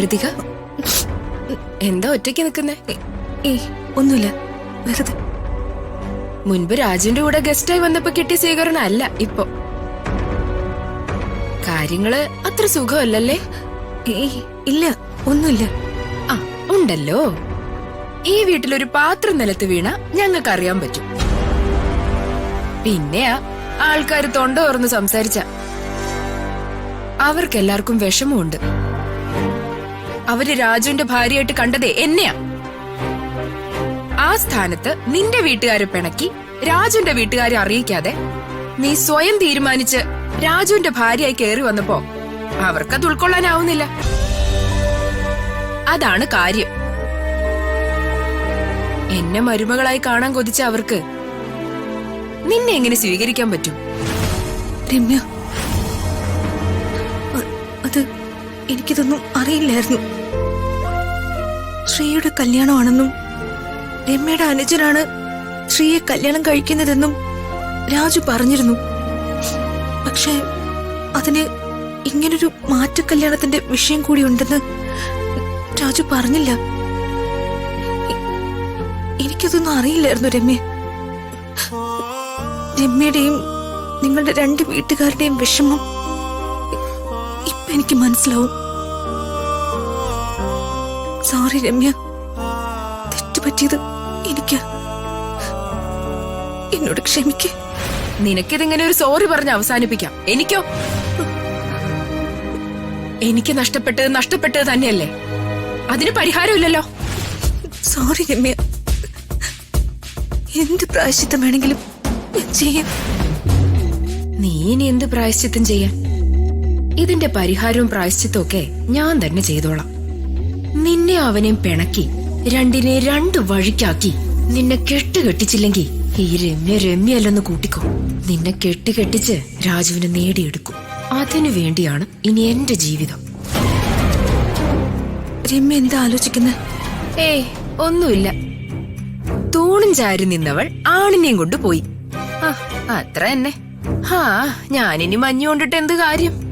ഋതിക എന്താ ഒറ്റയ്ക്ക് നിൽക്കുന്നേ? ഒന്നുമില്ല, വെറുതെ. മുൻപ് രാജുവിന്റെ കൂടെ ഗസ്റ്റായി വന്നപ്പോ കിട്ടിയ സ്വീകരണം അല്ല ഇപ്പൊ. കാര്യങ്ങള് അത്ര സുഖമല്ലല്ലേ? ഇല്ല, ഒന്നുമില്ല. ആ ഉണ്ടല്ലോ. ഈ വീട്ടിലൊരു പാത്രം നിലത്ത് വീണ ഞങ്ങൾക്ക് അറിയാൻ പറ്റും. പിന്നെയാ ആൾക്കാര് തൊണ്ട തുറന്ന് സംസാരിച്ച അവർക്കെല്ലാവർക്കും വിഷമമുണ്ട്. അവര് രാജുവിന്റെ ഭാര്യയായിട്ട് കണ്ടതേ എന്നെയാ. ആ സ്ഥാനത്ത് നിന്റെ വീട്ടുകാരെ പിണക്കി രാജുവിന്റെ വീട്ടുകാരെ അറിയിക്കാതെ നീ സ്വയം തീരുമാനിച്ച് രാജുവിന്റെ ഭാര്യയായി കയറി വന്നപ്പോ അവർക്കത് ഉൾക്കൊള്ളാനാവുന്നില്ല. അതാണ് കാര്യം. എന്നെ മരുമകളായി കാണാൻ കൊതിച്ച അവർക്ക് നിന്നെ എങ്ങനെ സ്വീകരിക്കാൻ പറ്റും? രമ്യ, അത് എനിക്കിതൊന്നും അറിയില്ലായിരുന്നു. ശ്രീയുടെ കല്യാണമാണെന്നും രമ്യയുടെ അനുജനാണ് ശ്രീയെ കല്യാണം കഴിക്കുന്നതെന്നും രാജു പറഞ്ഞിരുന്നു. പക്ഷേ അതിന് ഇങ്ങനൊരു മാറ്റക്കല്യാണത്തിന്റെ വിഷയം കൂടി ഉണ്ടെന്ന് രാജു പറഞ്ഞില്ല. എനിക്കതൊന്നും അറിയില്ലായിരുന്നു രമ്യ. രമ്യയുടെയും നിങ്ങളുടെ രണ്ട് വീട്ടുകാരുടെയും വിഷമം ഇപ്പൊ എനിക്ക് മനസ്സിലാവും. സോറി രമ്യ, തെറ്റുപറ്റിയത് എനിക്ക്. എന്നോട് ക്ഷമിക്കേ. നിനക്കിതിങ്ങനെ ഒരു സോറി പറഞ്ഞ് അവസാനിപ്പിക്കാം. എനിക്കോ? എനിക്ക് നഷ്ടപ്പെട്ടത് തന്നെയല്ലേ? അതിന് പരിഹാരമില്ലല്ലോ. സോറി രമ്യ, എന്ത് പ്രായശ്ചിത്തം വേണമെങ്കിലും ചെയ്യാം. നീ ഇനി എന്ത് പ്രായശ്ചിത്തം ചെയ്യാൻ? ഇതിന്റെ പരിഹാരവും പ്രായശ്ചിത്തവും ഒക്കെ ഞാൻ തന്നെ ചെയ്തോളാം. നിന്നെ അവനെയും പിണക്കി രണ്ടിനെ രണ്ടു വഴിക്കാക്കി നിന്നെ കെട്ടിച്ചില്ലെങ്കിൽ ഈ രമ്യല്ലെന്ന് കൂട്ടിക്കോ. നിന്നെ കെട്ടിച്ച് രാജുവിനെ നേടിയെടുക്കും. അതിനു വേണ്ടിയാണ് ഇനി എന്റെ ജീവിതം. രമ്യ എന്താ ആലോചിക്കുന്നത്? ഒന്നുമില്ല. തൂണും ചാരി നിന്നവൾ ആണിനെയും കൊണ്ട് പോയി. അത്ര തന്നെ. ഞാനിനി മഞ്ഞു കൊണ്ടിട്ട് എന്ത് കാര്യം?